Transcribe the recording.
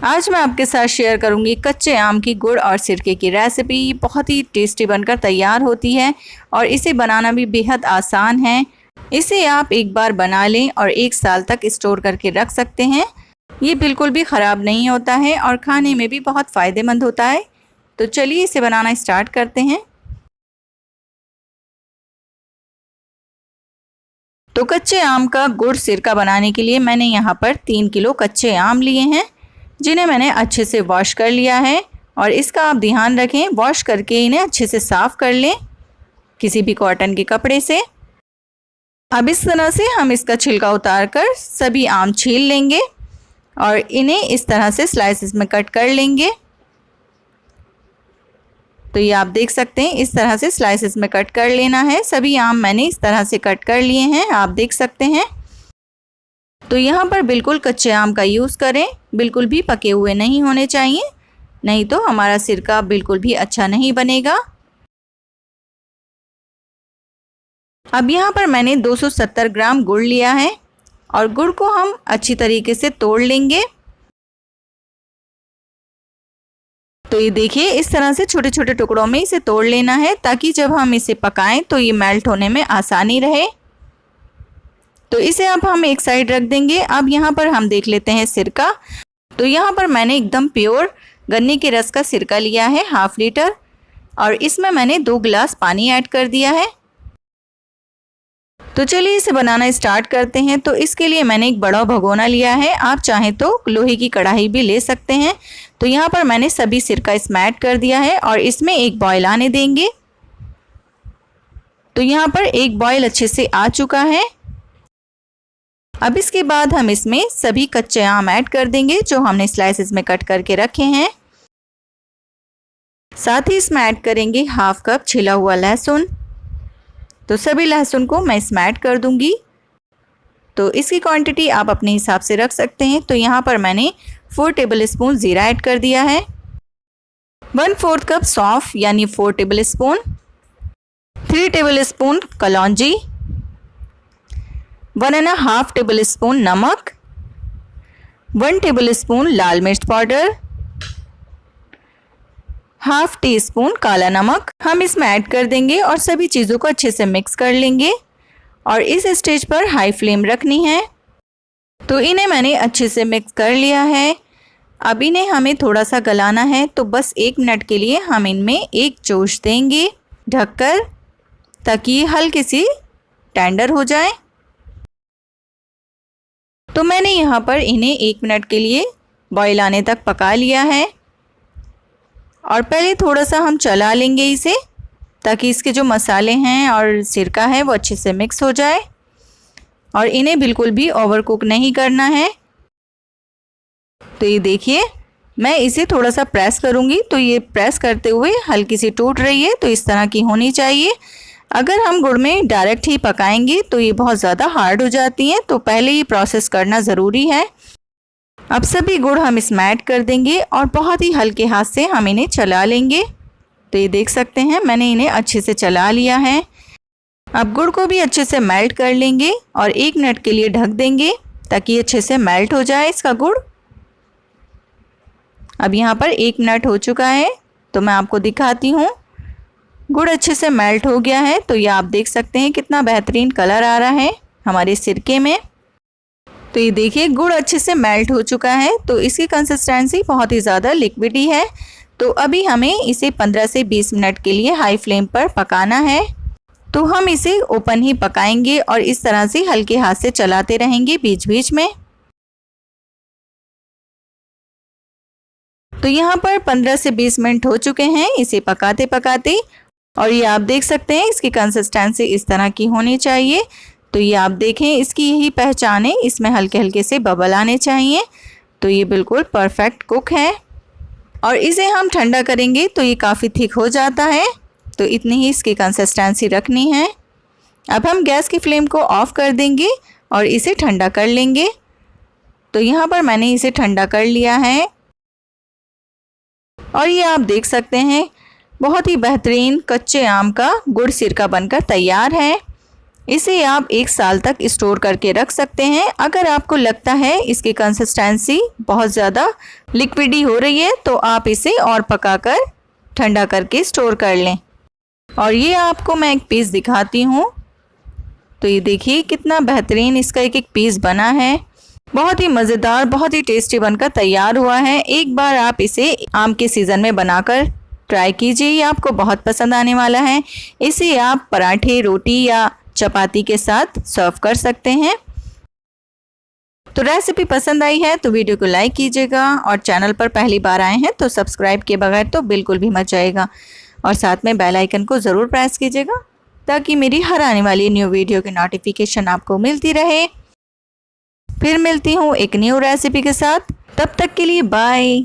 आज मैं आपके साथ शेयर करूंगी कच्चे आम की गुड़ और सिरके की रेसिपी। बहुत ही टेस्टी बनकर तैयार होती है और इसे बनाना भी बेहद आसान है। इसे आप एक बार बना लें और 1 साल तक स्टोर करके रख सकते हैं। ये बिल्कुल भी ख़राब नहीं होता है और खाने में भी बहुत फ़ायदेमंद होता है। तो चलिए इसे बनाना स्टार्ट करते हैं। तो कच्चे आम का गुड़ सिरका बनाने के लिए मैंने यहाँ पर 3 किलो कच्चे आम लिए हैं, जिन्हें मैंने अच्छे से वॉश कर लिया है। और इसका आप ध्यान रखें, वॉश करके इन्हें अच्छे से साफ़ कर लें किसी भी कॉटन के कपड़े से। अब इस तरह से हम इसका छिलका उतार कर सभी आम छील लेंगे और इन्हें इस तरह से स्लाइसेस में कट कर लेंगे। तो ये आप देख सकते हैं, इस तरह से स्लाइसेस में कट कर लेना है। सभी आम मैंने इस तरह से कट कर लिए हैं, आप देख सकते हैं। तो यहाँ पर बिल्कुल कच्चे आम का यूज़ करें, बिल्कुल भी पके हुए नहीं होने चाहिए, नहीं तो हमारा सिरका बिल्कुल भी अच्छा नहीं बनेगा। अब यहाँ पर मैंने 270 ग्राम गुड़ लिया है और गुड़ को हम अच्छी तरीके से तोड़ लेंगे। तो ये देखिए, इस तरह से छोटे छोटे टुकड़ों में इसे तोड़ लेना है ताकि जब हम इसे पकाएं तो ये मेल्ट होने में आसानी रहे। तो इसे अब हम एक साइड रख देंगे। अब यहाँ पर हम देख लेते हैं सिरका। तो यहाँ पर मैंने एकदम प्योर गन्ने के रस का सिरका लिया है, 1/2 लीटर, और इसमें मैंने 2 गिलास पानी ऐड कर दिया है। तो चलिए इसे बनाना स्टार्ट करते हैं। तो इसके लिए मैंने एक बड़ा भगोना लिया है, आप चाहें तो लोहे की कढ़ाई भी ले सकते हैं। तो यहाँ पर मैंने सभी सिरका इसमें ऐड कर दिया है और इसमें एक बॉयल आने देंगे। तो यहाँ पर एक बॉयल अच्छे से आ चुका है। अब इसके बाद हम इसमें सभी कच्चे आम ऐड कर देंगे जो हमने स्लाइसेस में कट करके रखे हैं। साथ ही इसमें ऐड करेंगे 1/2 कप छिला हुआ लहसुन। तो सभी लहसुन को मैं इसमें ऐड कर दूंगी। तो इसकी क्वांटिटी आप अपने हिसाब से रख सकते हैं। तो यहाँ पर मैंने 4 टेबलस्पून ज़ीरा ऐड कर दिया है, 1/4 कप सौंफ यानी 4 टेबलस्पून, 3 टेबलस्पून कलौंजी, 1.5 टेबलस्पून नमक, 1 टेबलस्पून लाल मिर्च पाउडर, 1/2 टीस्पून काला नमक हम इसमें ऐड कर देंगे और सभी चीज़ों को अच्छे से मिक्स कर लेंगे। और इस स्टेज पर हाई फ्लेम रखनी है। तो इन्हें मैंने अच्छे से मिक्स कर लिया है। अब इन्हें हमें थोड़ा सा गलाना है, तो बस 1 मिनट के लिए हम इनमें एक जोश देंगे ढककर, ताकि हल्की सी टेंडर हो जाए। तो मैंने यहाँ पर इन्हें 1 मिनट के लिए बॉयल आने तक पका लिया है। और पहले थोड़ा सा हम चला लेंगे इसे, ताकि इसके जो मसाले हैं और सिरका है वो अच्छे से मिक्स हो जाए। और इन्हें बिल्कुल भी ओवर कुक नहीं करना है। तो ये देखिए, मैं इसे थोड़ा सा प्रेस करूँगी, तो ये प्रेस करते हुए हल्की सी टूट रही है। तो इस तरह की होनी चाहिए। अगर हम गुड़ में डायरेक्ट ही पकाएंगे तो ये बहुत ज़्यादा हार्ड हो जाती हैं, तो पहले ही प्रोसेस करना ज़रूरी है। अब सभी गुड़ हम इसमें ऐड कर देंगे और बहुत ही हल्के हाथ से हम इन्हें चला लेंगे। तो ये देख सकते हैं, मैंने इन्हें अच्छे से चला लिया है। अब गुड़ को भी अच्छे से मेल्ट कर लेंगे और 1 मिनट के लिए ढक देंगे ताकि अच्छे से मेल्ट हो जाए इसका गुड़। अब यहाँ पर 1 मिनट हो चुका है, तो मैं आपको दिखाती हूँ। गुड़ अच्छे से मेल्ट हो गया है। तो ये आप देख सकते हैं कितना बेहतरीन कलर आ रहा है हमारे सिरके में। तो ये देखिए, गुड़ अच्छे से मेल्ट हो चुका है। तो इसकी कंसिस्टेंसी बहुत ही ज़्यादा लिक्विडी है। तो अभी हमें इसे 15 से 20 मिनट के लिए हाई फ्लेम पर पकाना है। तो हम इसे ओपन ही पकाएंगे और इस तरह से हल्के हाथ से चलाते रहेंगे बीच बीच में। तो यहाँ पर 15 से 20 मिनट हो चुके हैं इसे पकाते पकाते। और ये आप देख सकते हैं, इसकी कंसिस्टेंसी इस तरह की होनी चाहिए। तो ये आप देखें, इसकी यही पहचान है, इसमें हल्के हल्के से बबल आने चाहिए। तो ये बिल्कुल परफेक्ट कुक है। और इसे हम ठंडा करेंगे तो ये काफ़ी थिक हो जाता है। तो इतनी ही इसकी कंसिस्टेंसी रखनी है। अब हम गैस की फ्लेम को ऑफ़ कर देंगे और इसे ठंडा कर लेंगे। तो यहाँ पर मैंने इसे ठंडा कर लिया है और ये आप देख सकते हैं, बहुत ही बेहतरीन कच्चे आम का गुड़ सिरका बनकर तैयार है। इसे आप 1 साल तक स्टोर करके रख सकते हैं। अगर आपको लगता है इसकी कंसिस्टेंसी बहुत ज़्यादा लिक्विडी हो रही है तो आप इसे और पकाकर ठंडा करके स्टोर कर लें। और ये आपको मैं एक पीस दिखाती हूँ। तो ये देखिए कितना बेहतरीन इसका एक पीस बना है। बहुत ही मज़ेदार, बहुत ही टेस्टी बनकर तैयार हुआ है। एक बार आप इसे आम के सीज़न में बनाकर ट्राई कीजिए, ये आपको बहुत पसंद आने वाला है। इसे आप पराठे, रोटी या चपाती के साथ सर्व कर सकते हैं। तो रेसिपी पसंद आई है तो वीडियो को लाइक कीजिएगा और चैनल पर पहली बार आए हैं तो सब्सक्राइब किए बगैर तो बिल्कुल भी मत जाइएगा और साथ में बेल आइकन को ज़रूर प्रेस कीजिएगा ताकि मेरी हर आने वाली न्यू वीडियो की नोटिफिकेशन आपको मिलती रहे। फिर मिलती हूँ एक न्यू रेसिपी के साथ, तब तक के लिए बाय।